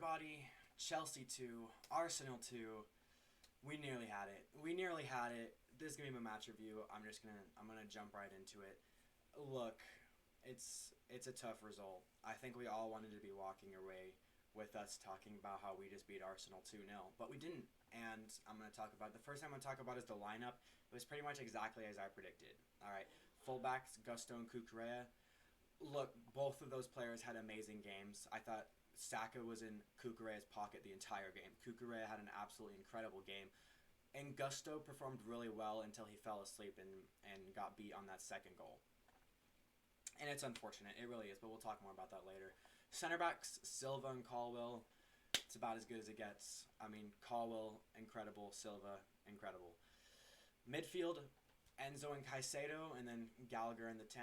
everybody, Chelsea 2, Arsenal 2. We nearly had it. We nearly had it. This is gonna be my match review. I'm gonna jump right into it. Look, it's a tough result. I think we all wanted to be walking away with us talking about how we just beat Arsenal 2-0, but we didn't. And I'm gonna talk about the first thing I'm gonna talk about is the lineup. It was pretty much exactly as I predicted. All right, fullbacks Gusto and Cucurella. Look, both of those players had amazing games. I thought Saka was in Cucurella's pocket the entire game. Cucurella had an absolutely incredible game. And Gusto performed really well until he fell asleep and got beat on that second goal. And it's unfortunate. It really is, but we'll talk more about that later. Center backs, Silva and Colwill. It's about as good as it gets. I mean, Colwill, incredible. Silva, incredible. Midfield, Enzo and Caicedo, and then Gallagher in the 10.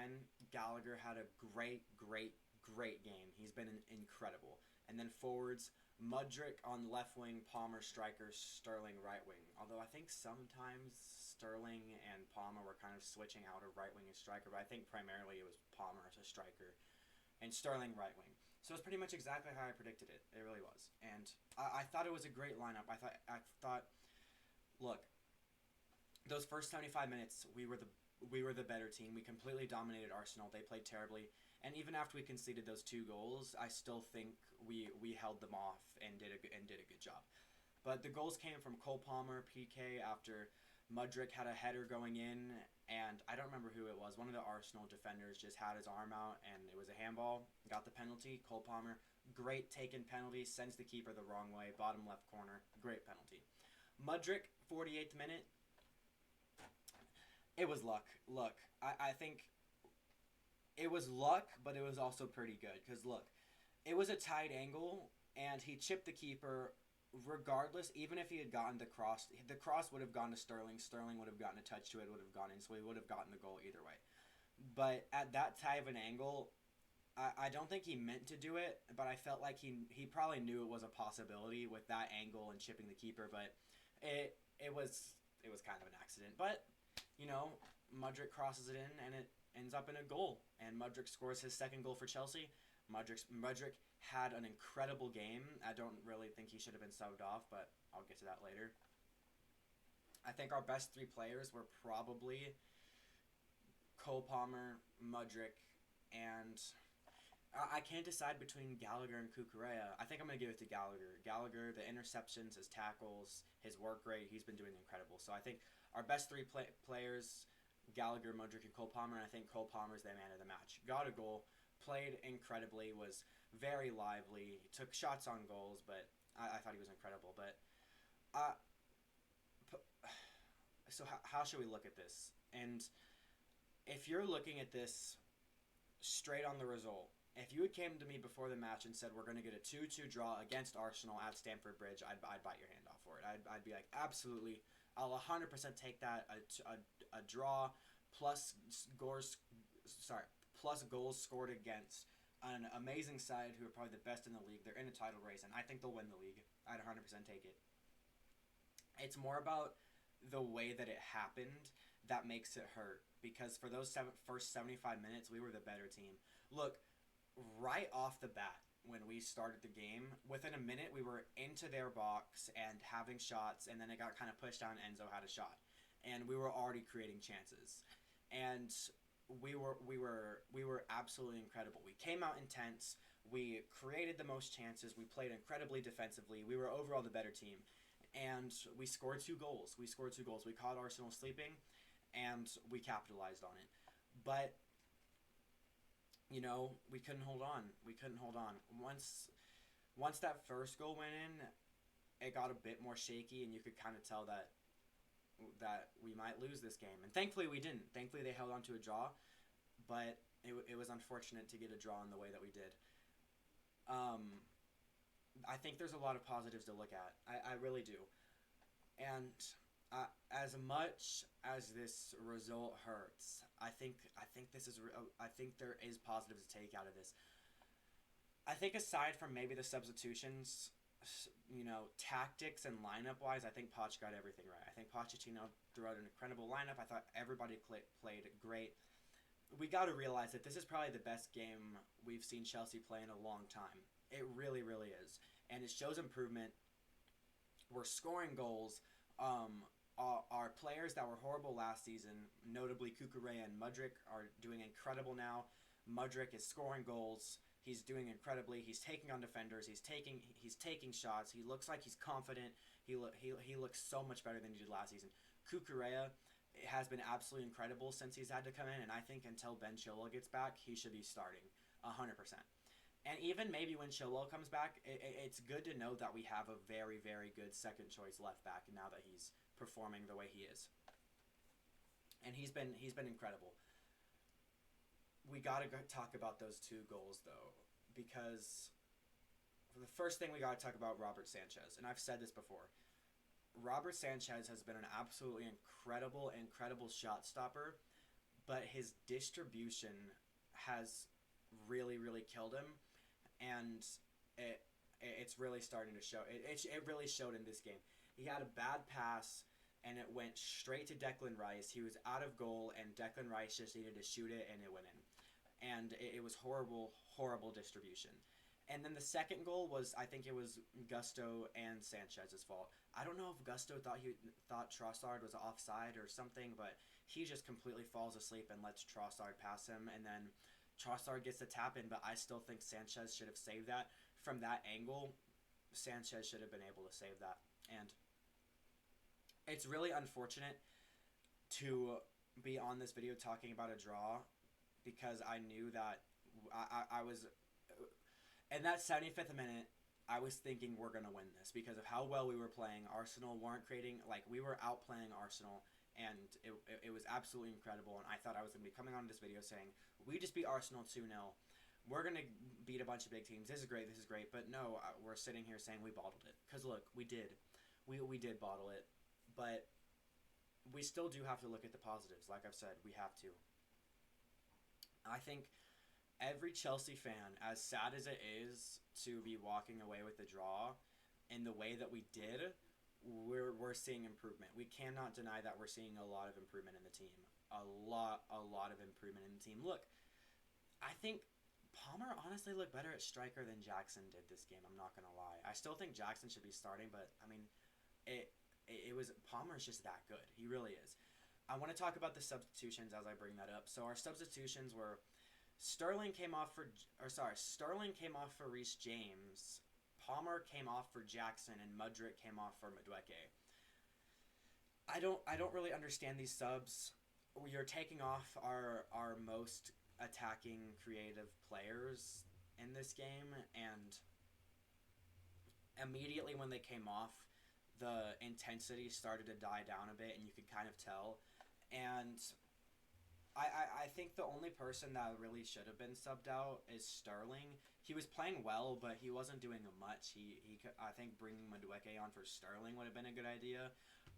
Gallagher had a great game. He's been incredible. And then forwards, Mudryk on left wing, Palmer striker, Sterling right wing. Although I think sometimes Sterling and Palmer were kind of switching out of right wing and striker, but I think primarily it was Palmer as a striker and Sterling right wing. So it's pretty much exactly how I predicted it. It really was. And I thought it was a great lineup. I thought look, those first 75 minutes, we were the better team. We completely dominated Arsenal. They played terribly. And even after we conceded those 2 goals, I still think we held them off and did a good job. But the goals came from Cole Palmer, PK, after Mudryk had a header going in, and I don't remember who it was. One of the Arsenal defenders just had his arm out, and it was a handball. Got the penalty. Cole Palmer, great taken penalty, sends the keeper the wrong way, bottom left corner. Great penalty. Mudryk, 48th minute. It was luck. Look, I think it was luck, but it was also pretty good. Because, look, it was a tight angle, and he chipped the keeper regardless. Even if he had gotten the cross would have gone to Sterling. Sterling would have gotten a touch to it, would have gone in, so he would have gotten the goal either way. But at that tight of an angle, I don't think he meant to do it, but I felt like he probably knew it was a possibility with that angle and chipping the keeper, but it was kind of an accident. But, you know, Mudryk crosses it in, and it ends up in a goal, and Mudryk scores his second goal for Chelsea. Mudryk had an incredible game. I don't really think he should have been subbed off, but I'll get to that later. I think our best 3 players were probably Cole Palmer, Mudryk, and I can't decide between Gallagher and Cucurella. I think I'm going to give it to Gallagher. Gallagher, the interceptions, his tackles, his work rate, he's been doing incredible. So I think our best 3 players, Gallagher, Mudryk, and Cole Palmer, and I think Cole Palmer's the man of the match. Got a goal, played incredibly, was very lively, took shots on goals, but I thought he was incredible. But so how should we look at this? And if you're looking at this straight on the result, if you had came to me before the match and said we're going to get a 2-2 draw against Arsenal at Stamford Bridge, I'd bite your hand off for it. I'd be like, absolutely, I'll 100% take that. A draw plus goals scored against an amazing side who are probably the best in the league. They're in a title race, and I think they'll win the league. I'd 100% take it. It's more about the way that it happened that makes it hurt, because for those first 75 minutes, we were the better team. Look, right off the bat, when we started the game, within a minute, we were into their box and having shots, and then it got kind of pushed down. Enzo had a shot, and we were already creating chances, and we were absolutely incredible. We came out intense. We created the most chances. We played incredibly defensively. We were overall the better team, and we scored 2 goals. We caught Arsenal sleeping, and we capitalized on it. But, you know, we couldn't hold on. Once that first goal went in, it got a bit more shaky, and you could kind of tell that we might lose this game. And thankfully we didn't. Thankfully they held on to a draw, but it was unfortunate to get a draw in the way that we did. I think there's a lot of positives to look at. I really do. And as much as this result hurts, I think there is positives to take out of this. I think aside from maybe the substitutions, you know, tactics and lineup-wise, I think Poch got everything right. I think Pochettino threw out an incredible lineup. I thought everybody played great. We got to realize that this is probably the best game we've seen Chelsea play in a long time. It really, really is. and it shows improvement. We're scoring goals. Our players that were horrible last season, notably Kukurea and Mudryk, are doing incredible now. Mudryk is scoring goals. He's doing incredibly. He's taking on defenders. He's taking shots. He looks like he's confident. He looks so much better than he did last season. Kukurea has been absolutely incredible since he's had to come in, and I think until Ben Chilwell gets back, he should be starting 100%. And even maybe when Chilwell comes back, it's good to know that we have a very, very good second choice left back now that he's performing the way he is. And he's been incredible. We got to talk about those 2 goals, though, because the first thing we got to talk about Robert Sanchez, and I've said this before. Robert Sanchez has been an absolutely incredible shot stopper, but his distribution has really, really killed him, and it's really starting to show. It really showed in this game. He had a bad pass, and it went straight to Declan Rice. He was out of goal, and Declan Rice just needed to shoot it, and it went in. And it was horrible distribution. And then the second goal was, I think it was Gusto and Sanchez's fault. I don't know if Gusto thought Trossard was offside or something, but he just completely falls asleep and lets Trossard pass him, and then Trossard gets the tap in, but I still think Sanchez should have saved that. From that angle, Sanchez should have been able to save that. And it's really unfortunate to be on this video talking about a draw, because I knew that I was... In that 75th minute, I was thinking we're going to win this because of how well we were playing. Arsenal weren't creating... we were outplaying Arsenal, and it was absolutely incredible. And I thought I was going to be coming on this video saying, we just beat Arsenal 2-0. We're going to beat a bunch of big teams. This is great. But no, we're sitting here saying we bottled it. Because look, we did. We did bottle it. But we still do have to look at the positives. Like I've said, we have to. I think... every Chelsea fan, as sad as it is to be walking away with the draw, in the way that we did, we're seeing improvement. We cannot deny that we're seeing a lot of improvement in the team. A lot of improvement in the team. Look, I think Palmer honestly looked better at striker than Jackson did this game. I'm not going to lie. I still think Jackson should be starting, but, I mean, it was... Palmer's just that good. He really is. I want to talk about the substitutions as I bring that up. So our substitutions were... Sterling came off for Reece James, Palmer came off for Jackson, and Mudryk came off for Madueke. I don't really understand these subs. You're taking off our most attacking, creative players in this game, and immediately when they came off, the intensity started to die down a bit, and you could kind of tell. And I think the only person that really should have been subbed out is Sterling. He was playing well, but he wasn't doing much. I think bringing Madueke on for Sterling would have been a good idea.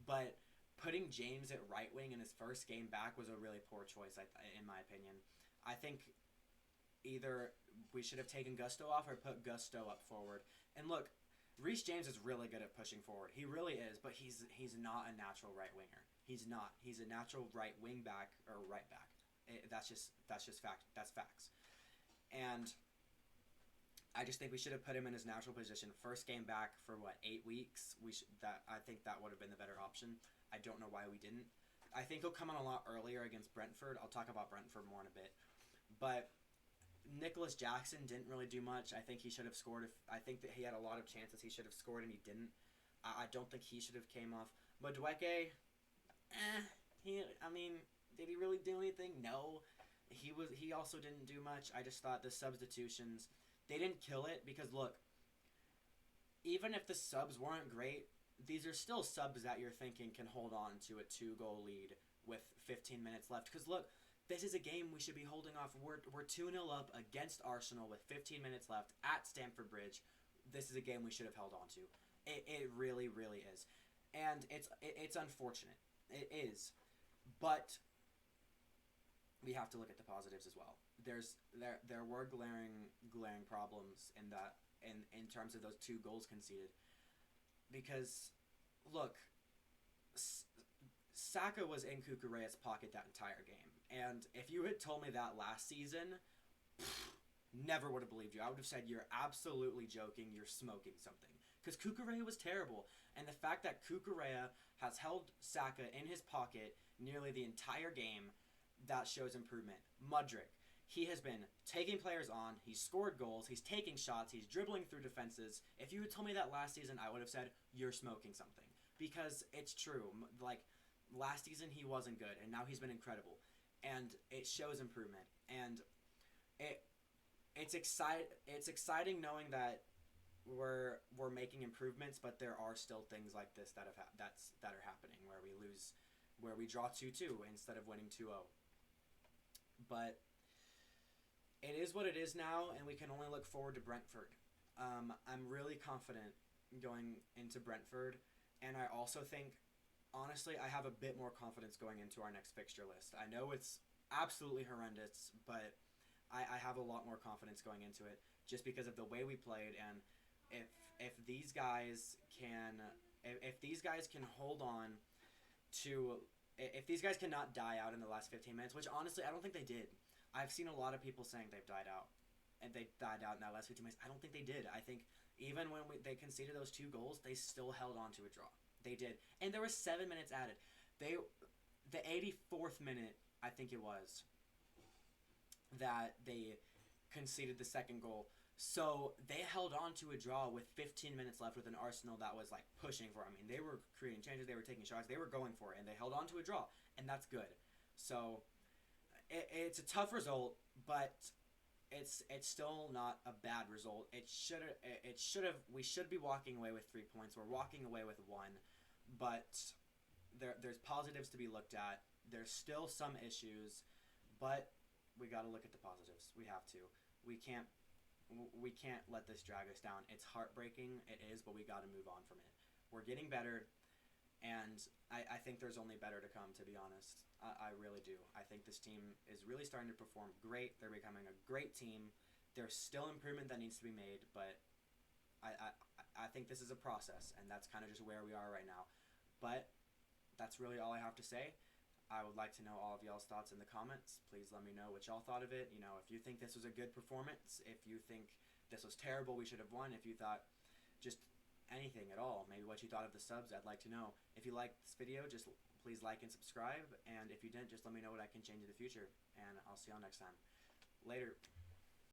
But putting James at right wing in his first game back was a really poor choice, in my opinion. I think either we should have taken Gusto off or put Gusto up forward. And look, Reece James is really good at pushing forward. He really is, but he's not a natural right winger. He's not. He's a natural right wing back or right back. That's just fact. That's facts. And I just think we should have put him in his natural position. First game back for 8 weeks. I think that would have been the better option. I don't know why we didn't. I think he'll come on a lot earlier against Brentford. I'll talk about Brentford more in a bit. But Nicholas Jackson didn't really do much. I think he should have scored. I think that he had a lot of chances he should have scored, and he didn't. I don't think he should have came off. Madueke, did he really do anything? No. He also didn't do much. I just thought the substitutions, they didn't kill it because, look, even if the subs weren't great, these are still subs that you're thinking can hold on to a 2-goal lead with 15 minutes left. Because, look, this is a game we should be holding off. We're 2-0 up against Arsenal with 15 minutes left at Stamford Bridge. This is a game we should have held on to. It really, really is. And it's unfortunate. It is. But we have to look at the positives as well. There were glaring problems in terms of those 2 goals conceded. Because, look, Saka was in Kukurea's pocket that entire game. And if you had told me that last season, never would have believed you. I would have said, you're absolutely joking, you're smoking something. because Kukurea was terrible. And the fact that Kukurea has held Saka in his pocket nearly the entire game, that shows improvement. Mudryk, he has been taking players on. He's scored goals. He's taking shots. He's dribbling through defenses. If you had told me that last season, I would have said, you're smoking something. Because it's true. Like, last season he wasn't good, and now he's been incredible. And it shows improvement. And it's exciting knowing that we're making improvements, but there are still things like this that are happening where we draw 2-2 instead of winning 2-0. But it is what it is now, and we can only look forward to Brentford. I'm really confident going into Brentford, and I also think, honestly, I have a bit more confidence going into our next fixture list. I know it's absolutely horrendous, but I have a lot more confidence going into it just because of the way we played, and if these guys can hold on to, if these guys cannot die out in the last 15 minutes, which honestly I don't think they did. I've seen a lot of people saying they've died out, and they died out in that last 15 minutes. I don't think they did. I think even when they conceded those 2 goals, they still held on to a draw. They did, and there was 7 minutes added. The 84th minute, I think it was, that they conceded the second goal. So they held on to a draw with 15 minutes left with an Arsenal that was like pushing for it. I mean, they were creating changes, they were taking shots, they were going for it, and they held on to a draw, and that's good. So it's a tough result, but it's still not a bad result. We should be walking away with 3 points. We're walking away with 1, but there's positives to be looked at. There's still some issues, but we got to look at the positives. We have to. We can't let this drag us down. It's heartbreaking. It is, but we got to move on from it. We're getting better, and I think there's only better to come, to be honest. I really do. I think this team is really starting to perform great. They're becoming a great team. There's still improvement that needs to be made, but I think this is a process, and that's kind of just where we are right now. But that's really all I have to say. I would like to know all of y'all's thoughts in the comments. Please let me know what y'all thought of it. You know, if you think this was a good performance, if you think this was terrible, we should have won, if you thought just anything at all, maybe what you thought of the subs, I'd like to know. If you liked this video, just please like and subscribe, and if you didn't, just let me know what I can change in the future, and I'll see y'all next time. Later.